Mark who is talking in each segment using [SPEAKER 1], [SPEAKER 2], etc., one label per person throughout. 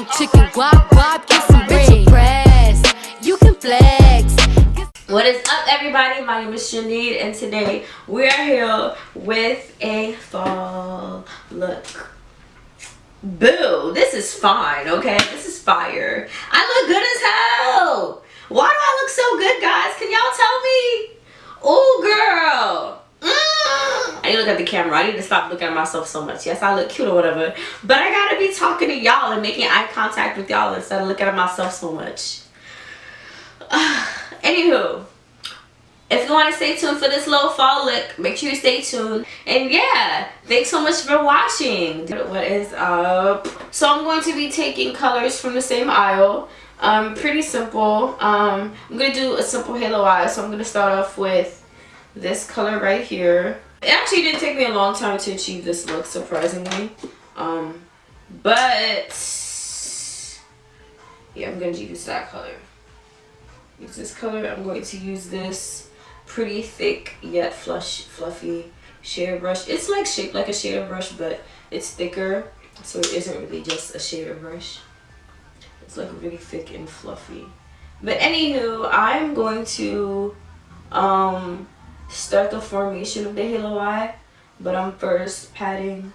[SPEAKER 1] some chicken, wop wop, get some bread. You can flex.
[SPEAKER 2] What is up, everybody? My name is Jeannide, and today we are here with a fall look. Boo! This is fine, okay? This is fire. I look good as hell. Why do I look so good, guys? Can y'all tell me? Oh, girl. I need to look at the camera. I need to stop looking at myself so much. Yes, I look cute or whatever, but I gotta be talking to y'all and making eye contact with y'all instead of looking at myself so much. Anywho, if you want to stay tuned for this little fall look, make sure you stay tuned. And yeah, thanks so much for watching. What is up? So I'm going to be taking colors from the same aisle. Pretty simple. I'm gonna do a simple halo eye. So I'm gonna start off with this color right here. It actually didn't take me a long time to achieve this look, surprisingly. But yeah, I'm gonna use that color. Use this color. I'm going to use this pretty thick yet fluffy shader brush. It's like shaped like a shader brush, but it's thicker, so it isn't really just a shader brush. It's like really thick and fluffy. But anywho, I'm going to start the formation of the halo eye, but I'm first patting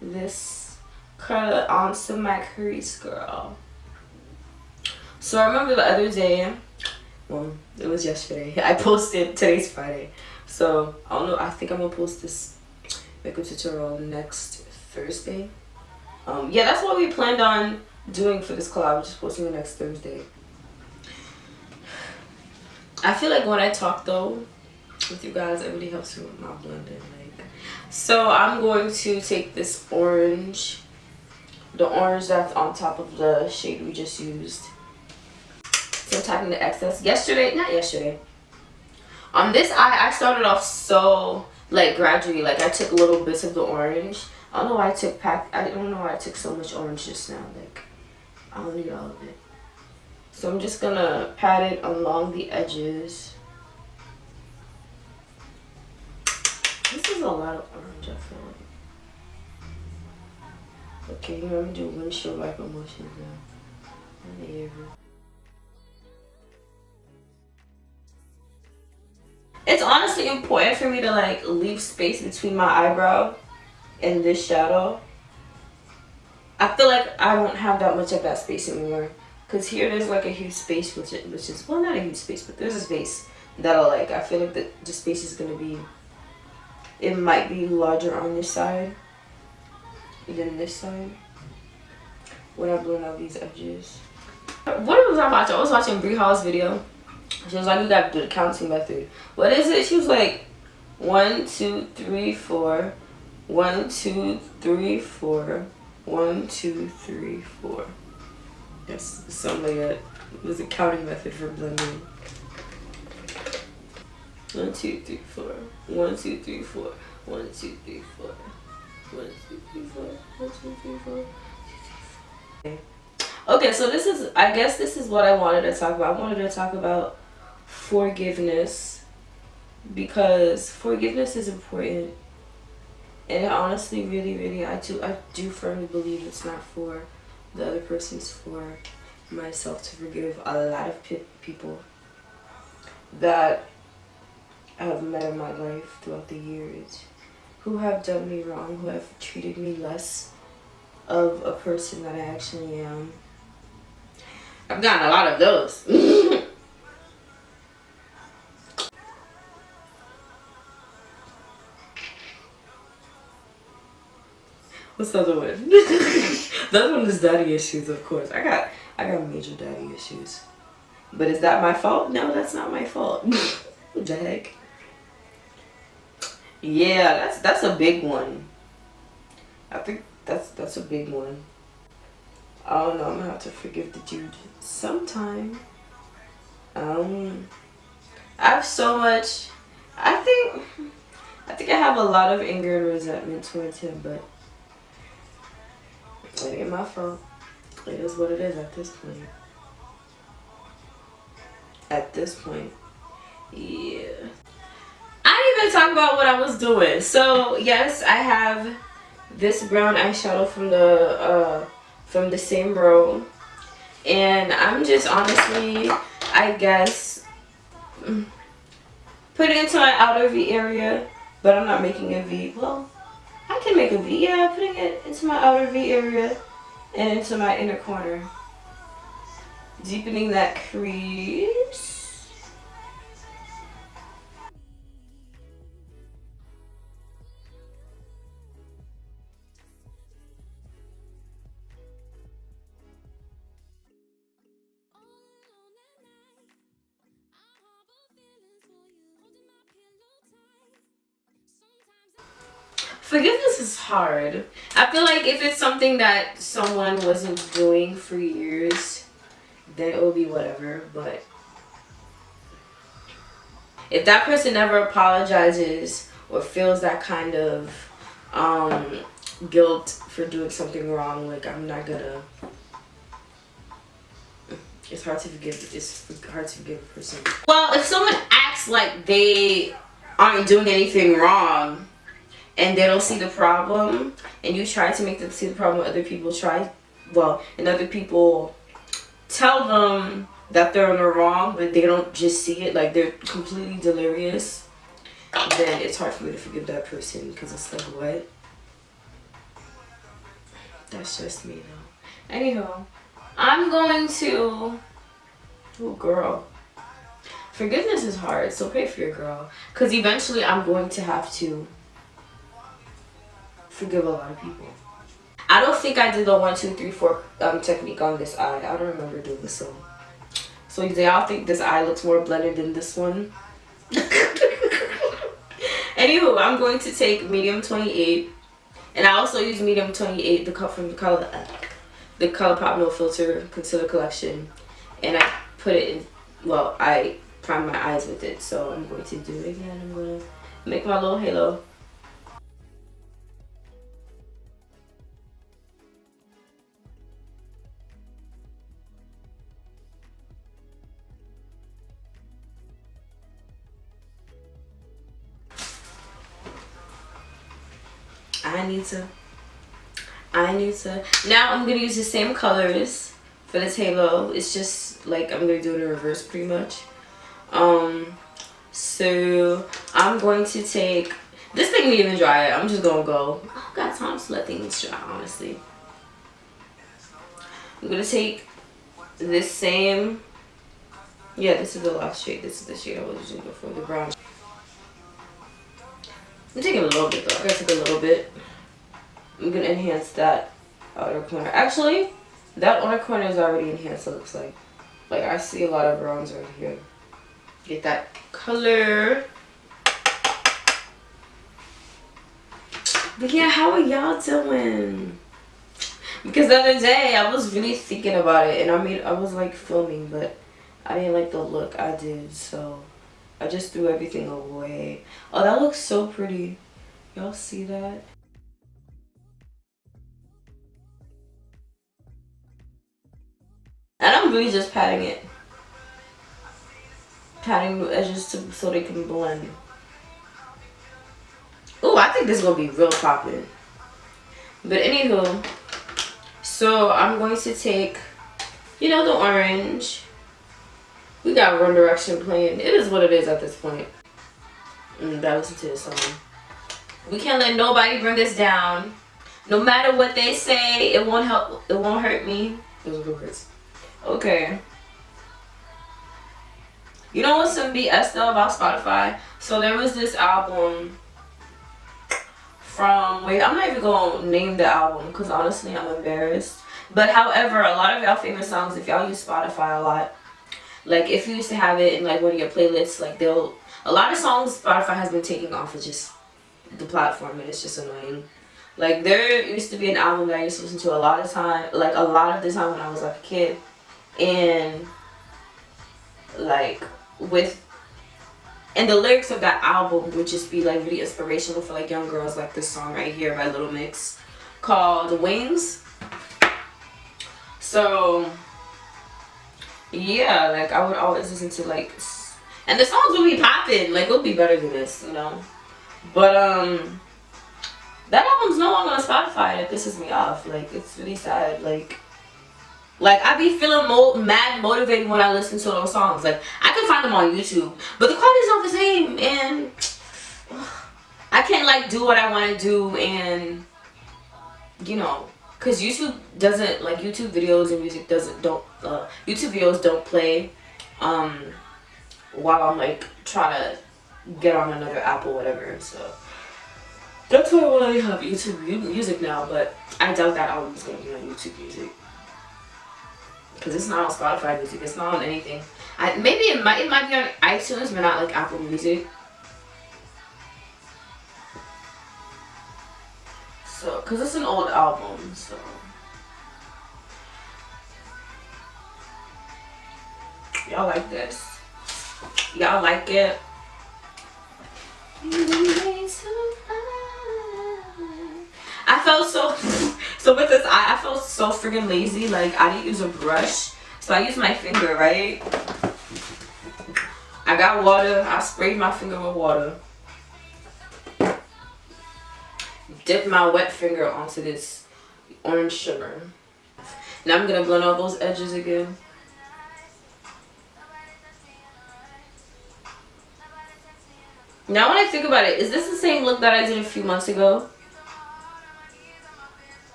[SPEAKER 2] this color onto my crease, girl. So I remember the other day, well, it was yesterday, I posted, today's Friday, so I don't know, I think I'm gonna post this makeup tutorial next Thursday. Yeah, that's what we planned on doing for this collab, just posting it next Thursday. I feel like when I talk though with you guys, it really helps me with my blending. Like, so I'm going to take this orange, the orange that's on top of the shade we just used. So I'm tapping the excess. Not yesterday. On this eye, I started off so like gradually. Like I took little bits of the orange. I don't know why I took so much orange just now. Like I don't need all of it. So I'm just gonna pat it along the edges. This is a lot of orange, I feel like. Okay, here I'm gonna do windshield wiper motions now. It's honestly important for me to like leave space between my eyebrow and this shadow. I feel like I won't have that much of that space anymore. Cause here there's like a huge space, which is, well, not a huge space, but there's a space that'll like, I feel like the space is gonna be, it might be larger on this side than this side when I blend out these edges. What was I watching? I was watching Bree Hall's video. She was like, you gotta do the counting method. What is it? She was like, 1, 2, 3, 4. 1, 2, 3, 4. 1, 2, 3, 4. Yes, something like that. It was a counting method for blending. 1, 2, 3, 4. 1, 2, 3, 4. 1, 2, 3, 4. 1, 2, 3, 4. 1, 2, 3, 4. Okay, so this is, I guess this is what I wanted to talk about. I wanted to talk about forgiveness, because forgiveness is important, and honestly, really, I do firmly believe it's not for the other person, it's for myself to forgive a lot of people that I have met in my life throughout the years, who have done me wrong, who have treated me less of a person that I actually am. I've gotten a lot of those. What's the other one? The other one is daddy issues, of course. I got major daddy issues. But is that my fault? No, that's not my fault. What the heck? Yeah, that's a big one. I think that's a big one. I don't know, I'm gonna have to forgive the dude sometime. I have so much, I think I have a lot of anger and resentment towards him, but it ain't my fault. It is what it is at this point. At this point, yeah. I didn't even talk about what I was doing. So yes, I have this brown eyeshadow from the same row. And I'm just honestly, I guess, putting it into my outer V area, but I'm not making a V. Well, I can make a V. Yeah, putting it into my outer V area and into my inner corner. Deepening that crease. Forgiveness is hard. I feel like if it's something that someone wasn't doing for years, then it will be whatever. But if that person never apologizes or feels that kind of guilt for doing something wrong, like, I'm not gonna. It's hard to forgive. It's hard to forgive a person. Well, if someone acts like they aren't doing anything wrong and they don't see the problem, and you try to make them see the problem, other people and other people tell them that they're in the wrong, but they don't just see it, like they're completely delirious, then it's hard for me to forgive that person, because it's like, what? That's just me though. Anyhow, I'm going to, oh girl, forgiveness is hard, so pray for your girl, because eventually I'm going to have to forgive a lot of people. I don't think I did the 1, 2, 3, 4 technique on this eye. I don't remember doing this. So do y'all think this eye looks more blended than this one? Anywho, I'm going to take medium 28, and I also use medium 28 from the ColourPop No Filter Concealer Collection, and I put it in. Well, I prime my eyes with it, so I'm going to do it again. I'm going to make my little halo. I need to. Now I'm going to use the same colors for this halo. It's just like I'm going to do it in reverse pretty much. So I'm going to take, this thing didn't even dry yet. I'm just going to go. I don't got time to let things dry, honestly. I'm going to take this same, yeah, this is the last shade. This is the shade I was using before, the brown. I'm taking a little bit though. I gotta take a little bit. I'm gonna enhance that outer corner. Actually, that outer corner is already enhanced, it looks like. Like, I see a lot of browns right here. Get that color. But yeah, how are y'all doing? Because the other day, I was really thinking about it, and I was like filming, but I didn't like the look I did, so I just threw everything away. Oh, that looks so pretty. Y'all see that? And I'm really just patting it. Patting the edges so they can blend. Ooh, I think this is gonna be real poppin'. But anywho, so I'm going to take, you know, the orange. We got One Direction playing. It is what it is at this point. Gotta listen to this song. We can't let nobody bring us down. No matter what they say, it won't help. It won't hurt me. Those are words. Okay. You know what's some BS though about Spotify? So there was this album from, wait, I'm not even gonna name the album because honestly I'm embarrassed. But however, a lot of y'all favorite songs, if y'all use Spotify a lot, like if you used to have it in like one of your playlists, like a lot of songs Spotify has been taking off of just the platform, and it's just annoying. Like there used to be an album that I used to listen to a lot of the time when I was like a kid, and like and the lyrics of that album would just be like really inspirational for like young girls, like this song right here by Little Mix called Wings. So yeah, like I would always listen to like, and the songs would be popping, like it would be better than this, you know. But That album's no longer on Spotify, and it pisses me off. Like, it's really sad. Like I be feeling mad motivated when I listen to those songs. Like, I can find them on YouTube, but the quality's not the same, and I can't like do what I want to do, and you know, cause YouTube doesn't like YouTube videos and music don't YouTube videos don't play while I'm like trying to get on another app or whatever. So that's why I want to have YouTube music now, but I doubt that album's gonna be on YouTube music. Cause it's not on Spotify music. It's not on anything. Maybe it might be on iTunes, but not like Apple Music. So, cause it's an old album, so y'all like this? Y'all like it? I felt so with this eye, I felt so freaking lazy. Like, I didn't use a brush, so I used my finger, right? I got water, I sprayed my finger with water, dipped my wet finger onto this orange sugar. Now I'm gonna blend all those edges again. Now when I think about it, is this the same look that I did a few months ago?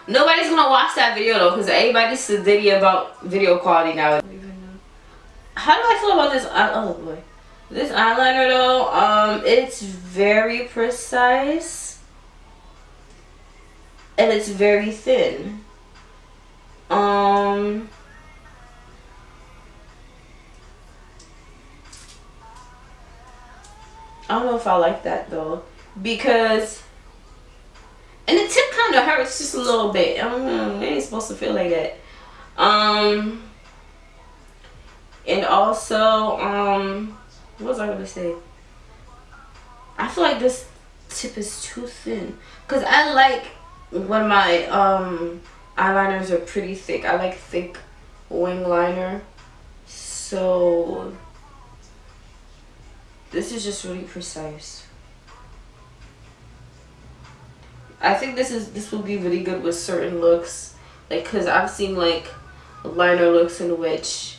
[SPEAKER 2] Nobody's gonna watch that video though, because everybody's sedity about video quality now. How do I feel about this? Oh boy, this eyeliner though, it's very precise and it's very thin. I don't know if I like that though, because and the tip kind of hurts just a little bit. I don't know, it ain't supposed to feel like that. And also, what was I gonna say? I feel like this tip is too thin, cause I like when my eyeliners are pretty thick. I like thick wing liner, so this is just really precise. I think this will be really good with certain looks, like, cause I've seen like liner looks in which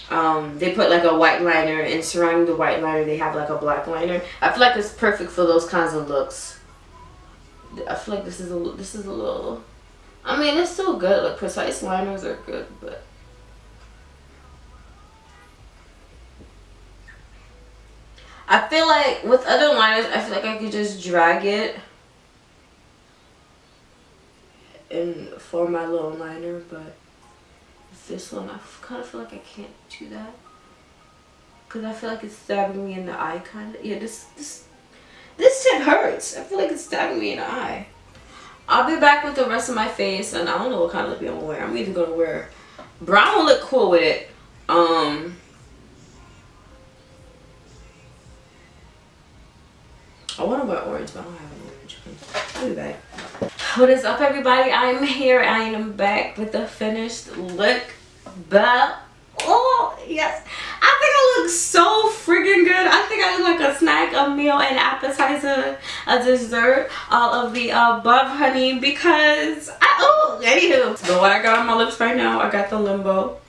[SPEAKER 2] they put like a white liner, and surrounding the white liner they have like a black liner. I feel like it's perfect for those kinds of looks. I feel like this is a little, I mean, it's still good. Like, precise liners are good, but I feel like with other liners, I feel like I could just drag it and form my little liner, but this one I kind of feel like I can't do that, because I feel like it's stabbing me in the eye, kind of. Yeah, this tip hurts. I feel like it's stabbing me in the eye. I'll be back with the rest of my face, and I don't know what kind of lip I'm gonna wear. I'm either gonna wear brown will look cool with it. I want to wear orange, but I don't have an orange. I'll be back. What is up, everybody? I'm here. I am back with the finished look. But oh yes, I think I look so freaking good. I think I look like a snack, a meal, an appetizer, a dessert, all of the above, honey. Because anywho. So what I got on my lips right now, I got the Limbo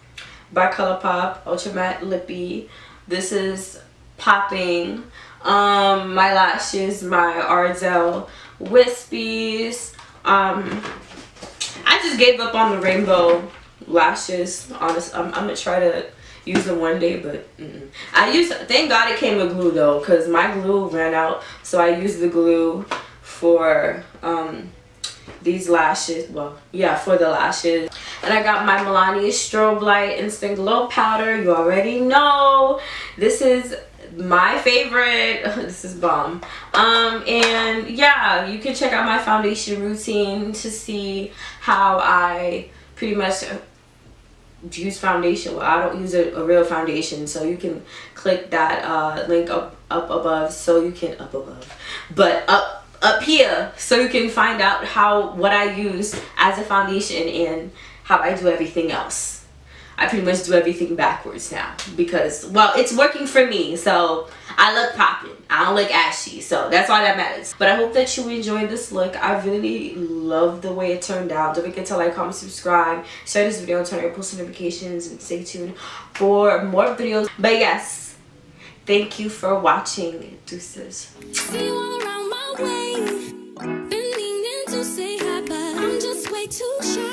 [SPEAKER 2] by ColourPop Ultra Matte Lippy. This is popping. My lashes, my Ardell Wispies. I just gave up on the rainbow lashes. Honest, I'm gonna try to use them one day, but thank God it came with glue though, because my glue ran out, so I used the glue for these lashes. Well, yeah, for the lashes. And I got my Milani Strobe Light Instant Glow Powder. You already know this is my favorite. This is bomb. And yeah, you can check out my foundation routine to see how I pretty much use foundation. Well, I don't use a real foundation, so you can click that link up above, so you can up here, so you can find out what I use as a foundation and how I do everything else. I pretty much do everything backwards now because, well, it's working for me. So I look popping. I don't look ashy. So that's all that matters. But I hope that you enjoyed this look. I really love the way it turned out. Don't forget to like, comment, subscribe, share this video, turn on your post notifications, and stay tuned for more videos. But yes, thank you for watching. Deuces.
[SPEAKER 1] See you all around my way. Been meaning to say hi, but I'm just way too shy.